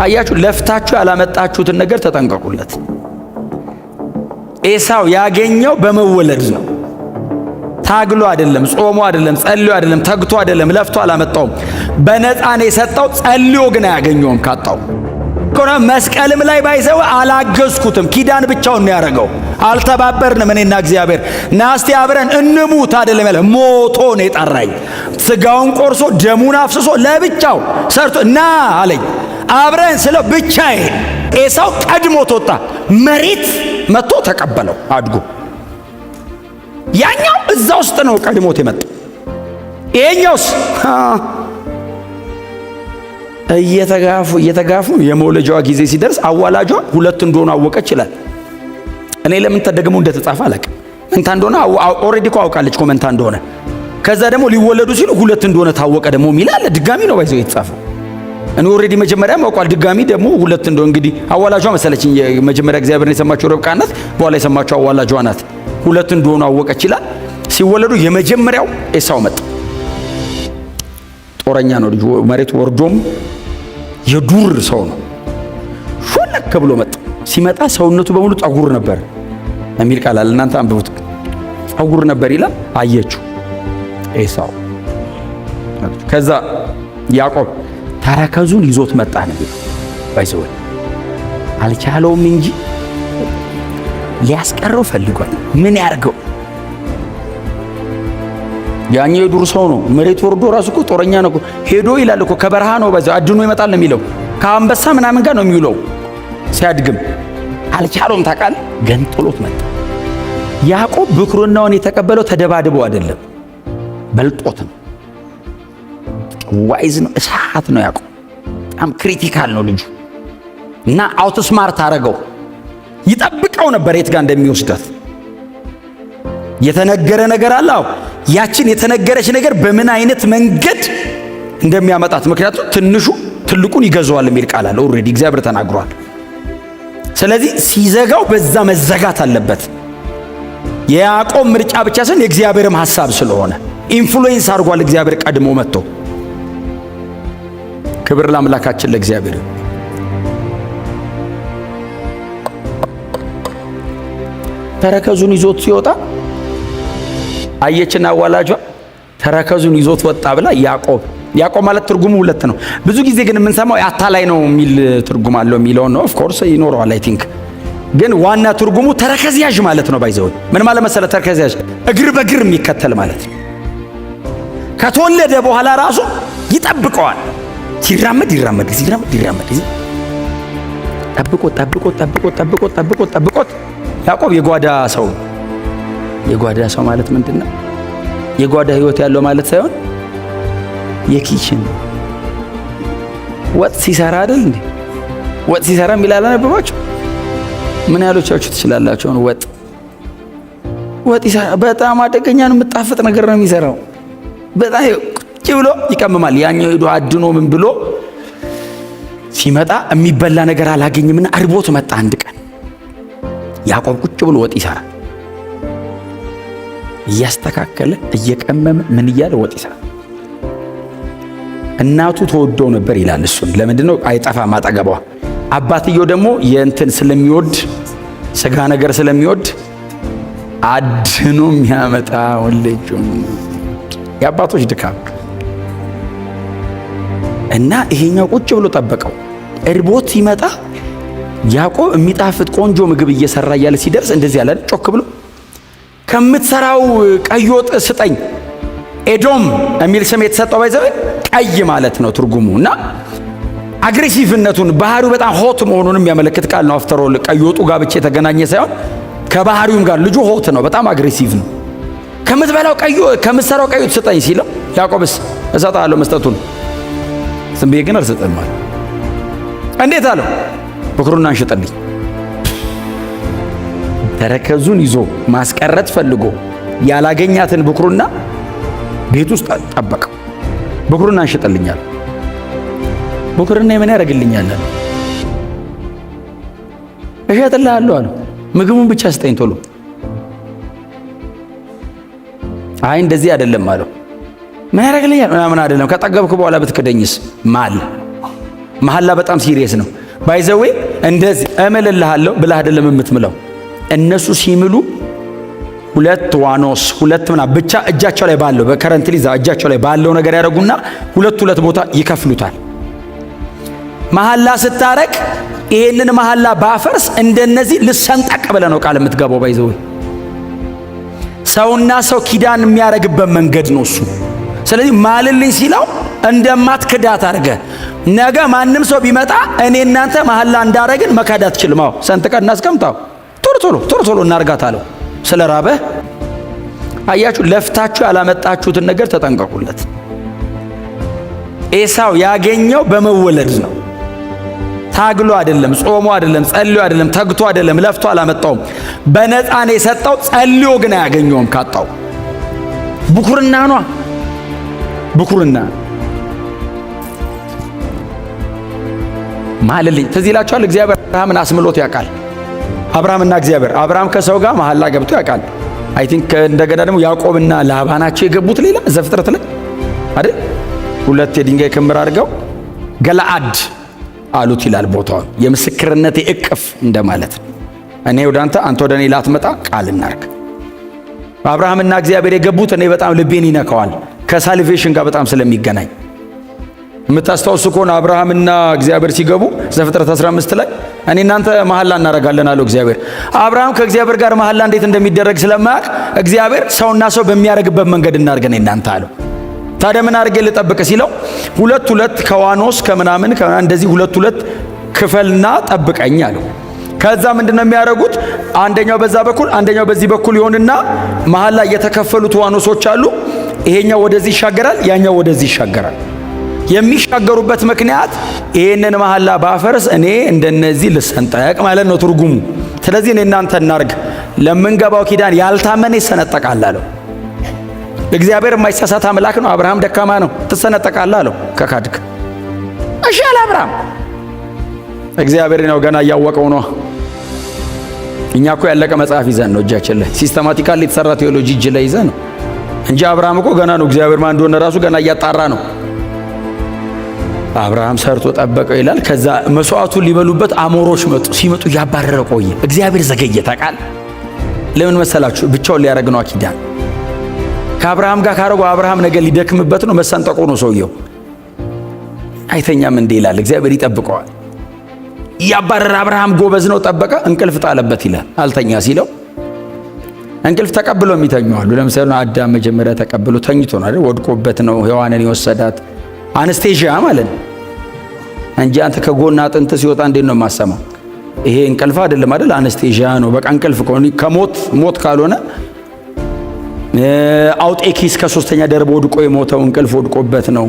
አያችሁ፣ ለፍታችሁ ያላመጣችሁትን ነገር ተጠንቀቁለት። ኤሳው ያገኘው በመወለድ ነው። ታግሎ አይደለም፣ ጾሞ አይደለም፣ ጸልዮ አይደለም፣ ተግቶ አይደለም፣ ለፍቶ አላመጣውም። በነፃ ነው የሰጠው። ጸልዮ ግን አያገኘውም ካጣው። መስቀልም ላይ ባይዘው አላገዝኩትም፣ ኪዳን ብቻውን ነው ያደረገው። አልተባበርንም እኔና እግዚአብሔር። ናስቲ አብረን እንሙት አይደለም ያለ፣ ሞቶ ነው የጠራኝ። ስጋውን ቆርሶ ደሙን አፍስሶ ለብቻው ሰርቶ ና አለኝ። አብረን ስለው ብቻዬን። ኤሳው ቀድሞት ወጣ፣ መሬት መጥቶ ተቀበለው አድጎ። ያኛው እዛ ውስጥ ነው ቀድሞት የመጣው። ይሄኛውስ እየተጋፉ የመውለጃዋ ጊዜ ሲደርስ አዋላጇ ሁለት እንደሆነ አወቀች ይላል። እኔ ለምን ተደግሞ እንደተጻፈ አላውቅም። መንታ እንደሆነ ኦሬዲ እኮ አውቃለች እኮ መንታ እንደሆነ። ከዛ ደግሞ ሊወለዱ ሲሉ ሁለት እንደሆነ ታወቀ ደግሞ ሚላል። ድጋሚ ነው ባይዘው የተጻፈው። እኔ ኦሬዲ መጀመሪያ አውቃል፣ ድጋሚ ደግሞ ሁለት እንደሆነ። እንግዲህ አዋላጇ መሰለችኝ መጀመሪያ እግዚአብሔርን የሰማቸው ርብቃ ናት፣ በኋላ የሰማቸው አዋላጇ ናት። ሁለት እንደሆነ አወቀች ይላል። ሲወለዱ የመጀመሪያው ኤሳው መጣ። ጦረኛ ነው ልጁ። መሬት ወርዶም የዱር ሰው ነው። ሾለክ ብሎ መጣ። ሲመጣ ሰውነቱ በሙሉ ጸጉር ነበር የሚል ቃል አለ። እናንተ አንብቡት። ጸጉር ነበር ይላል። አየችው ኤሳው። ከዛ ያዕቆብ ተረከዙን ይዞት መጣ ነው ባይዘው። አልቻለውም እንጂ ሊያስቀረው ፈልጓል። ምን ያርገው? ያኛው የዱር ሰው ነው። መሬት ወርዶ ራሱ እኮ ጦረኛ ነው። ሄዶ ይላል እኮ ከበረሃ ነው ባይዘው አድኖ ይመጣል ነው የሚለው። ከአንበሳ ምናምን ጋር ነው የሚውለው። ሲያድግም አልቻለውም። ታውቃለህ፣ ገንጥሎት መጣ። ያዕቆብ ብኩርናውን የተቀበለው ተደባድቦ አይደለም፣ በልጦት ነው። ዋይዝ ነው፣ እሳት ነው ያዕቆብ። በጣም ክሪቲካል ነው ልጁ እና አውት ስማርት አረገው። ይጠብቀው ነበር የት ጋር እንደሚወስዳት። የተነገረ ነገር አለ። ያችን የተነገረች ነገር በምን አይነት መንገድ እንደሚያመጣት፣ ምክንያቱም ትንሹ ትልቁን ይገዛዋል የሚል ቃል አለ። ኦሬዲ እግዚአብሔር ተናግሯል። ስለዚህ ሲዘጋው በዛ መዘጋት አለበት። የያዕቆብ ምርጫ ብቻ ሳይሆን የእግዚአብሔርም ሐሳብ ስለሆነ ኢንፍሉዌንስ አድርጓል እግዚአብሔር ቀድሞ መጥቶ። ክብር ለአምላካችን ለእግዚአብሔር። ተረከዙን ይዞት ሲወጣ አየችና አዋላጇ ተረከዙን ይዞት ወጣ ብላ ያዕቆብ ማለት ትርጉሙ ሁለት ነው። ብዙ ጊዜ ግን የምንሰማው አታላይ ነው የሚል ትርጉም አለው የሚለው ነው። ኦፍ ኮርስ ይኖረዋል አይ ቲንክ። ግን ዋና ትርጉሙ ተረከዝ ያዥ ማለት ነው። ባይዘው ምን ማለት መሰለ? ተረከዝ ያዥ እግር በእግር የሚከተል ማለት ነው። ከተወለደ በኋላ ራሱ ይጠብቀዋል። ሲራመድ ጠብቆት ያዕቆብ የጓዳ ሰው ማለት ምንድነው? የጓዳ ህይወት ያለው ማለት ሳይሆን የኪችን ወጥ ሲሰራ አይደል እንዴ? ወጥ ሲሰራ የሚላል አነበባችሁ? ምን ያህሎቻችሁ ትችላላችሁ? ወጥ ይሰራ። በጣም አደገኛ ነው። የምጣፍጥ ነገር ነው የሚሰራው። በጣም ቁጭ ብሎ ይቀምማል። ያኛው ሄዶ አድኖ ምን ብሎ ሲመጣ የሚበላ ነገር አላገኝምና አርቦት መጣ። አንድ ቀን ያዕቆብ ቁጭ ብሎ ወጥ ይሰራል። እያስተካከለ እየቀመመ ምን እያለ ወጥ ይሰራል። እናቱ ተወደው ነበር ይላል። እሱን ለምንድነው አይጠፋም አጠገቧ። አባትየው ደግሞ የእንትን ስለሚወድ ስጋ ነገር ስለሚወድ አድኖ የሚያመጣ ወልጁን የአባቶች ድካም እና ይሄኛው ቁጭ ብሎ ጠበቀው። እርቦት ሲመጣ ያዕቆብ የሚጣፍጥ ቆንጆ ምግብ እየሰራ እያለ ሲደርስ እንደዚህ ያለ ጮክ ብሎ ከምትሰራው ቀይ ወጥ ስጠኝ። ኤዶም የሚል ስም የተሰጠው ባይዘው ቀይ ማለት ነው ትርጉሙ። እና አግሬሲቭነቱን ባህሪው በጣም ሆት መሆኑን የሚያመለክት ቃል ነው። አፍተር ኦል ቀይ ወጡ ጋር ብቻ የተገናኘ ሳይሆን ከባህሪውም ጋር ልጁ ሆት ነው፣ በጣም አግሬሲቭ ነው። ከምትሰራው ቀይ ወጥ ስጠኝ ሲለው ያዕቆብስ እሰጥሃለሁ መስጠቱን፣ ዝም ብዬ ግን አልሰጥህም አለ። እንዴት አለው? ብኩርና እንሽጥልኝ። ተረከዙን ይዞ ማስቀረት ፈልጎ ያላገኛትን ብኩርና ቤት ውስጥ ጠበቀው። ብኩርና እንሽጥልኛል። ብኩርና ምን ያደርግልኛል? እሸጥልሃለሁ አለው። ምግቡን ብቻ ስጠኝ ቶሎ። አይ እንደዚህ አይደለም አለው። ምን ያደርግልኛል? ምናምን አይደለም። ከጠገብኩ በኋላ ብትክደኝስ? መሐላ በጣም ሲሪየስ ነው። ባይዘዌ እንደዚህ እምልልሃለሁ ብለህ አይደለም የምትምለው። እነሱ ሲምሉ ሁለት ዋኖስ ሁለት ምና ብቻ እጃቸው ላይ ባለው በከረንትሊ እጃቸው ላይ ባለው ነገር ያደርጉና ሁለት ቦታ ይከፍሉታል። መሐላ ስታረቅ ይሄንን መሐላ ባፈርስ እንደነዚህ ልሰንጠቅ ብለህ ነው ቃል የምትገባው። ባይዘው ሰውና ሰው ኪዳን የሚያረግበት መንገድ ነው እሱ። ስለዚህ ማልልኝ ሲለው እንደማትክዳት አድርገ ነገ ማንም ሰው ቢመጣ እኔ እናንተ መሐላ እንዳረግን መካድ አትችልም። አዎ ሰንጥቀን እናስቀምጣው ቶሎ እናርጋታለሁ። ስለ ራበህ አያችሁ፣ ለፍታችሁ ያላመጣችሁትን ነገር ተጠንቀቁለት። ኤሳው ያገኘው በመወለድ ነው። ታግሎ አይደለም፣ ጾሞ አይደለም፣ ጸልዮ አይደለም፣ ተግቶ አይደለም፣ ለፍቶ አላመጣውም። በነፃ ነው የሰጠው። ጸልዮ ግን አያገኘውም ካጣው። ብኩርና ነው ብኩርና። ማለልኝ ትዝ ይላችኋል። እግዚአብሔር አብርሃምን አስምሎት ያውቃል። አብርሃምና እግዚአብሔር አብርሃም ከሰው ጋር መሐላ ገብቶ ያውቃል። አይ ቲንክ እንደገና ደግሞ ያዕቆብና ላባ ናቸው የገቡት ሌላ ዘፍጥረት ላይ አይደል? ሁለት የድንጋይ ክምር አድርገው ገለአድ አሉት ይላል ቦታውን። የምስክርነቴ እቅፍ እንደማለት ነው። እኔ ወደ አንተ ወደ እኔ ላትመጣ ቃል እናርግ። አብርሃምና እግዚአብሔር የገቡት እኔ በጣም ልቤን ይነካዋል ከሳልቬሽን ጋር በጣም ስለሚገናኝ። የምታስታውሱ ከሆነ አብርሃምና እግዚአብሔር ሲገቡ ዘፍጥረት 15 ላይ እኔ እናንተ መሐላ እናረጋለን አለው እግዚአብሔር። አብርሃም ከእግዚአብሔር ጋር መሐላ እንዴት እንደሚደረግ ስለማያውቅ እግዚአብሔር ሰውና ሰው በሚያረግበት መንገድ እናርገን እናንተ አለው። ታዲያ ምን አድርጌ ልጠብቅ ሲለው ሁለት ከዋኖስ ከምናምን እንደዚህ ሁለት ክፈልና ጠብቀኝ አለው። ከዛ ምንድነው የሚያደርጉት? አንደኛው በዛ በኩል አንደኛው በዚህ በኩል ይሆንና መሐላ የተከፈሉት ዋኖሶች አሉ። ይሄኛው ወደዚህ ይሻገራል፣ ያኛው ወደዚህ ይሻገራል። የሚሻገሩበት ምክንያት ይሄንን መሐላ ባፈርስ እኔ እንደነዚህ ልሰንጠቅ ማለት ነው ትርጉሙ። ስለዚህ እኔ እናንተ እናርግ፣ ለምንገባው ኪዳን ያልታመነ ይሰነጠቃል አለው። እግዚአብሔር የማይሳሳት አምላክ ነው። አብርሃም ደካማ ነው፣ ትሰነጠቃለህ አለው ከካድክ። እሺ አለ አብርሃም። እግዚአብሔር ነው ገና እያወቀው ነው። እኛ እኮ ያለቀ መጽሐፍ ይዘን ነው እጃችን ላይ ሲስተማቲካሊ የተሰራ ቴዎሎጂ እጅ ላይ ይዘን ነው እንጂ አብርሃም እኮ ገና ነው። እግዚአብሔር ማን እንደሆነ ራሱ ገና እያጣራ ነው። አብርሃም ሰርቶ ጠበቀው ይላል። ከዛ መስዋዕቱን ሊበሉበት አሞሮች መጡ። ሲመጡ ያባረረ ቆየ። እግዚአብሔር ዘገየ። ታውቃል ለምን መሰላችሁ? ብቻውን ሊያረግ ነው ኪዳን ከአብርሃም ጋር ካረገው አብርሃም ነገር ሊደክምበት ነው። መሰንጠቁ ነው ሰውየው። አይተኛም እንዴ ይላል። እግዚአብሔር ይጠብቀዋል። ያባረረ አብርሃም ጎበዝ ነው፣ ጠበቀ። እንቅልፍ ጣለበት ይላል። አልተኛ ሲለው እንቅልፍ ተቀብሎ የሚተኙዋሉ። ለምሳሌ አዳም መጀመሪያ ተቀብሎ ተኝቶ ነው አይደል? ወድቆበት ነው ሔዋንን የወሰዳት። አነስቴዥያ ማለት ነው እንጂ አንተ ከጎና አጥንት ሲወጣ እንዴት ነው የማሰማው? ይሄ እንቅልፍ አይደለም አይደል? አነስቴዥያ ነው። በቃ እንቅልፍ ከሞት ካልሆነ አውጤኪስ ከሶስተኛ ደርብ ወድቆ የሞተው እንቅልፍ ወድቆበት ነው።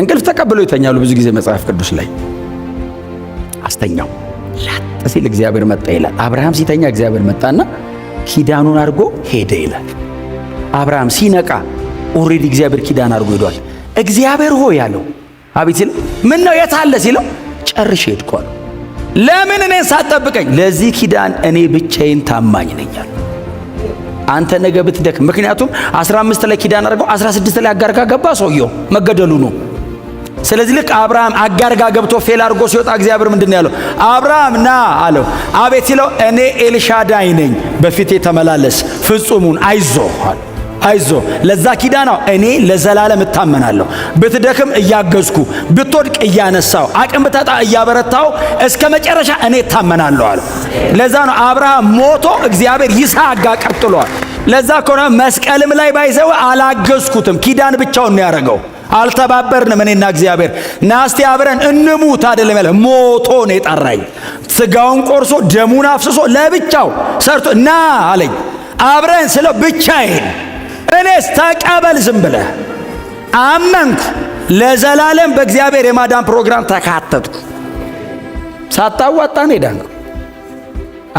እንቅልፍ ተቀብሎ ይተኛሉ ብዙ ጊዜ መጽሐፍ ቅዱስ ላይ። አስተኛው ላጥ ሲል እግዚአብሔር መጣ ይላል። አብርሃም ሲተኛ እግዚአብሔር መጣና ኪዳኑን አድርጎ ሄደ ይላል። አብርሃም ሲነቃ ኦሬዲ እግዚአብሔር ኪዳን አድርጎ ሄዷል። እግዚአብሔር ሆይ ያለው አቤት ሲል ምን ነው የት አለ ሲለው ጨርሼ ሄድኩ አለው። ለምን እኔን ሳትጠብቀኝ? ለዚህ ኪዳን እኔ ብቻዬን ታማኝ ነኝ አለ። አንተ ነገ ብትደክም፣ ምክንያቱም 15 ላይ ኪዳን አድርገው 16 ላይ አጋር ጋር ገባ፣ ሰውየው መገደሉ ነው። ስለዚህ ልክ አብርሃም አጋር ጋር ገብቶ ፌል አድርጎ ሲወጣ እግዚአብሔር ምንድነው ያለው? አብርሃም ና አለው። አቤት ሲለው እኔ ኤልሻዳይ ነኝ፣ በፊቴ ተመላለስ፣ ፍጹሙን አይዞ ለዛ ኪዳን እኔ ለዘላለም እታመናለሁ። ብትደክም እያገዝኩ፣ ብትወድቅ እያነሳው፣ አቅም ብታጣ እያበረታው፣ እስከ መጨረሻ እኔ እታመናለሁ አለ። ለዛ ነው አብርሃም ሞቶ እግዚአብሔር ይስሐቅ ጋር ቀጥሏል። ለዛ ከሆነ መስቀልም ላይ ባይዘው አላገዝኩትም፣ ኪዳን ብቻውን ነው ያደረገው። አልተባበርንም እኔና እግዚአብሔር። ናስቲ አብረን እንሙት አይደለም ያለ፣ ሞቶ ነው የጠራኝ። ስጋውን ቆርሶ ደሙን አፍስሶ ለብቻው ሰርቶ ና አለኝ። አብረን ስለው ብቻዬን እኔስ ተቀበል ዝም ብለህ አመንኩ። ለዘላለም በእግዚአብሔር የማዳን ፕሮግራም ተካተትኩ። ሳታዋጣን ሄዳን።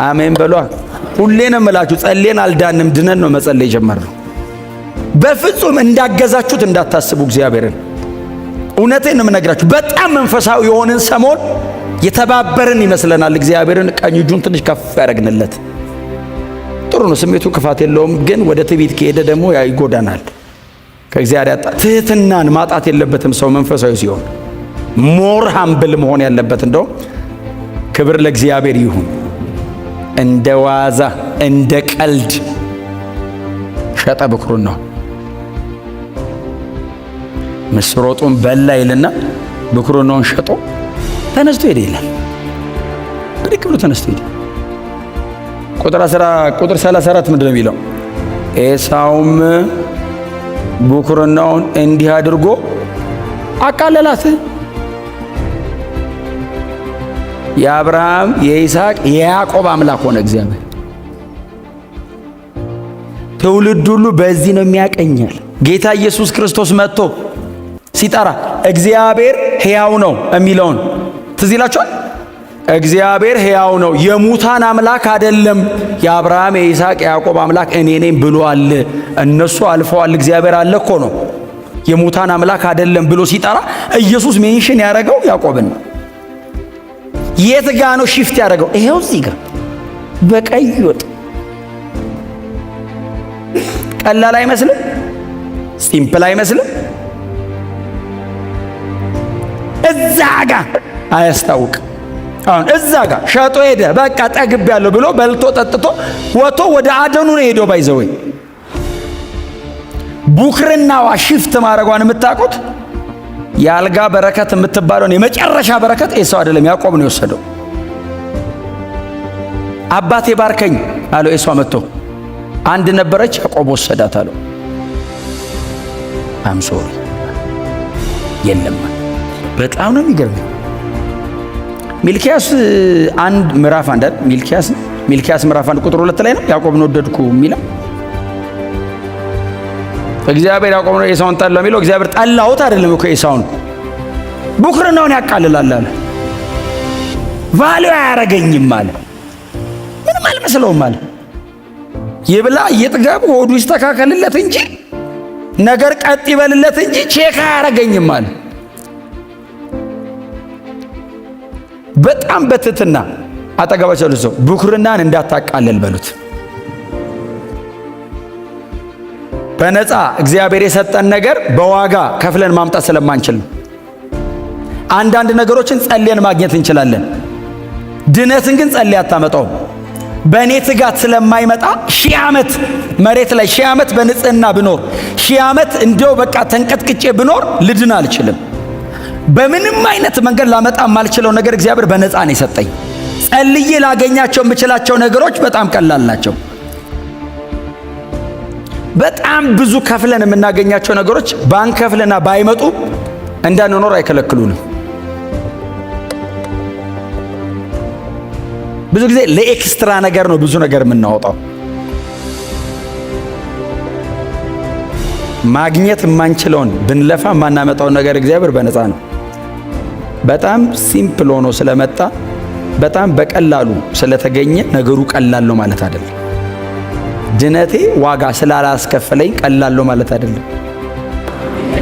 አሜን በሏ። ሁሌንም እምላችሁ ጸልየን አልዳንም፣ ድነን ነው መጸለይ ጀመርነው። በፍጹም እንዳገዛችሁት እንዳታስቡ እግዚአብሔርን። እውነቴን ነው የምነግራችሁ። በጣም መንፈሳዊ የሆንን ሰሞን የተባበርን ይመስለናል። እግዚአብሔርን ቀኝ እጁን ትንሽ ከፍ ያደረግንለት ጥሩ ነው። ስሜቱ ክፋት የለውም። ግን ወደ ትዕቢት ከሄደ ደግሞ ይጎዳናል። ከእግዚአብሔር ያጣ ትህትናን ማጣት የለበትም ሰው መንፈሳዊ ሲሆን። ሞር ሃምብል መሆን ያለበት እንደው ክብር ለእግዚአብሔር ይሁን። እንደ ዋዛ እንደ ቀልድ ሸጠ ብኩርን ነው። ምስር ወጡን በላ ይልና ብኩርን ነውን ሸጦ ተነስቶ ሄደ ይላል። ብድግ ብሎ ተነስቶ ሄደ። ቁጥር 34 ምንድን ነው የሚለው? ኤሳውም ብኩርናውን እንዲህ አድርጎ አቃለላት። የአብርሃም የይስሐቅ የያዕቆብ አምላክ ሆነ እግዚአብሔር። ትውልድ ሁሉ በዚህ ነው የሚያቀኛል። ጌታ ኢየሱስ ክርስቶስ መጥቶ ሲጠራ እግዚአብሔር ሕያው ነው የሚለውን ትዝ ይላችኋል። እግዚአብሔር ሕያው ነው፣ የሙታን አምላክ አይደለም። የአብርሃም የይስሐቅ የያዕቆብ አምላክ እኔ ነኝ ብሏል። እነሱ አልፈዋል፣ እግዚአብሔር አለ እኮ ነው። የሙታን አምላክ አይደለም ብሎ ሲጠራ ኢየሱስ ሜንሽን ያደረገው ያዕቆብን ነው። የት ጋ ነው ሽፍት ያደረገው? ይሄው እዚህ ጋር በቀይ ወጥ። ቀላል አይመስልም? ሲምፕል አይመስልም? እዛ ጋ አያስታውቅ። አሁን እዛ ጋር ሸጦ ሄደ። በቃ ጠግብ ያለው ብሎ በልቶ ጠጥቶ ወጥቶ ወደ አደኑ ነው ሄዶ ባይዘወይ ቡክርናዋ ሽፍት ማድረጓን የምታውቁት የአልጋ በረከት የምትባለውን የመጨረሻ በረከት ኤሳው አይደለም ያዕቆብ ነው የወሰደው። አባቴ ባርከኝ አለው ኤሳው መጥቶ። አንድ ነበረች ያዕቆብ ወሰዳት አለው። አም ሶሪ የለም። በጣም ነው የሚገርመው። ሚልኪያስ አንድ ምዕራፍ አንድ ሚልኪያስ ምዕራፍ 1 ቁጥር 2 ላይ ነው ያዕቆብን ወደድኩ የሚለው። እግዚአብሔር ያዕቆብ ነው ኤሳውን ጠላው የሚለው እግዚአብሔር ጠላውት አይደለም እኮ ኤሳውን ብኩርናውን ያቃልላል አለ። ቫልዩ አያረገኝም አለ። ምንም አልመስለውም አለ። ይብላ ይጥገብ ሆዱ ይስተካከልለት እንጂ ነገር ቀጥ ይበልለት እንጂ ቼክ አያረገኝም አለ። በጣም በትህትና አጠገባቸው ልሰው ብኩርናን እንዳታቃለል በሉት። በነፃ እግዚአብሔር የሰጠን ነገር በዋጋ ከፍለን ማምጣት ስለማንችል ነው። አንዳንድ ነገሮችን ጸልየን ማግኘት እንችላለን። ድነትን ግን ጸልየ አታመጣውም። በእኔ ትጋት ስለማይመጣ 1000 ዓመት መሬት ላይ 1000 ዓመት በንጽህና ብኖር 1000 ዓመት እንደው በቃ ተንቀጥቅጬ ብኖር ልድን አልችልም። በምንም አይነት መንገድ ላመጣ የማልችለው ነገር እግዚአብሔር በነፃ ነው የሰጠኝ። ጸልዬ ላገኛቸው የምችላቸው ነገሮች በጣም ቀላል ናቸው። በጣም ብዙ ከፍለን የምናገኛቸው ነገሮች ባንከፍልና ባይመጡ እንዳንኖር አይከለክሉንም። ብዙ ጊዜ ለኤክስትራ ነገር ነው ብዙ ነገር የምናወጣው። ማግኘት የማንችለውን ብንለፋ የማናመጣውን ነገር እግዚአብሔር በነፃ ነው። በጣም ሲምፕል ሆኖ ስለመጣ በጣም በቀላሉ ስለተገኘ ነገሩ ቀላል ነው ማለት አይደለም። ድነቴ ዋጋ ስላላስከፈለኝ ቀላል ነው ማለት አይደለም።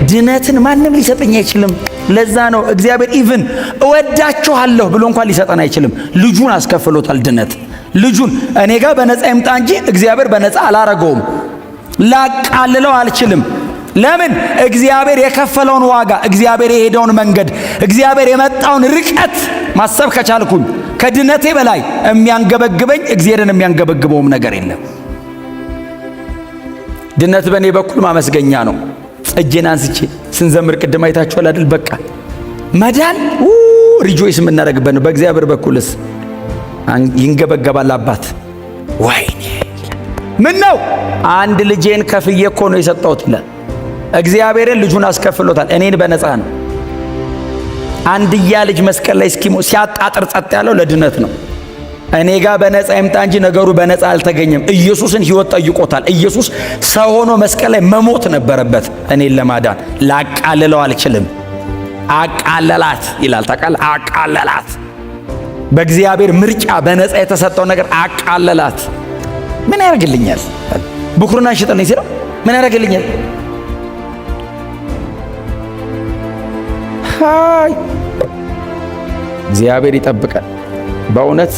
ድነትን ማንም ሊሰጠኝ አይችልም። ለዛ ነው እግዚአብሔር ኢቭን እወዳችኋለሁ ብሎ እንኳን ሊሰጠን አይችልም። ልጁን አስከፍሎታል። ድነት ልጁን እኔ ጋር በነፃ ይምጣ እንጂ እግዚአብሔር በነፃ አላረገውም። ላቃልለው አልችልም። ለምን? እግዚአብሔር የከፈለውን ዋጋ፣ እግዚአብሔር የሄደውን መንገድ፣ እግዚአብሔር የመጣውን ርቀት ማሰብ ከቻልኩኝ ከድነቴ በላይ የሚያንገበግበኝ እግዚአብሔርን የሚያንገበግበውም ነገር የለም። ድነት በእኔ በኩል ማመስገኛ ነው። እጄን አንስቼ ስንዘምር ቅድም አይታችኋል አይደል? በቃ መዳን ሪጆይስ የምናደርግበት ነው። በእግዚአብሔር በኩልስ ይንገበገባል አባት። ወይኔ ምን ነው አንድ ልጄን ከፍዬ እኮ ነው የሰጠሁት ይላል። እግዚአብሔርን ልጁን አስከፍሎታል። እኔን በነፃ ነው። አንድያ ልጅ መስቀል ላይ እስኪሞ ሲያጣጥር ጸጥ ያለው ለድነት ነው። እኔ ጋር በነፃ ይምጣ እንጂ ነገሩ በነፃ አልተገኘም። ኢየሱስን ሕይወት ጠይቆታል። ኢየሱስ ሰው ሆኖ መስቀል ላይ መሞት ነበረበት እኔን ለማዳን። ላቃልለው አልችልም። አቃለላት ይላል። ታውቃለህ? አቃለላት። በእግዚአብሔር ምርጫ በነፃ የተሰጠው ነገር አቃለላት። ምን ያደርግልኛል? ብኩርና ሽጥልኝ ሲለው ምን ያደርግልኛል? ሃይ እግዚአብሔር ይጠብቃል። በእውነት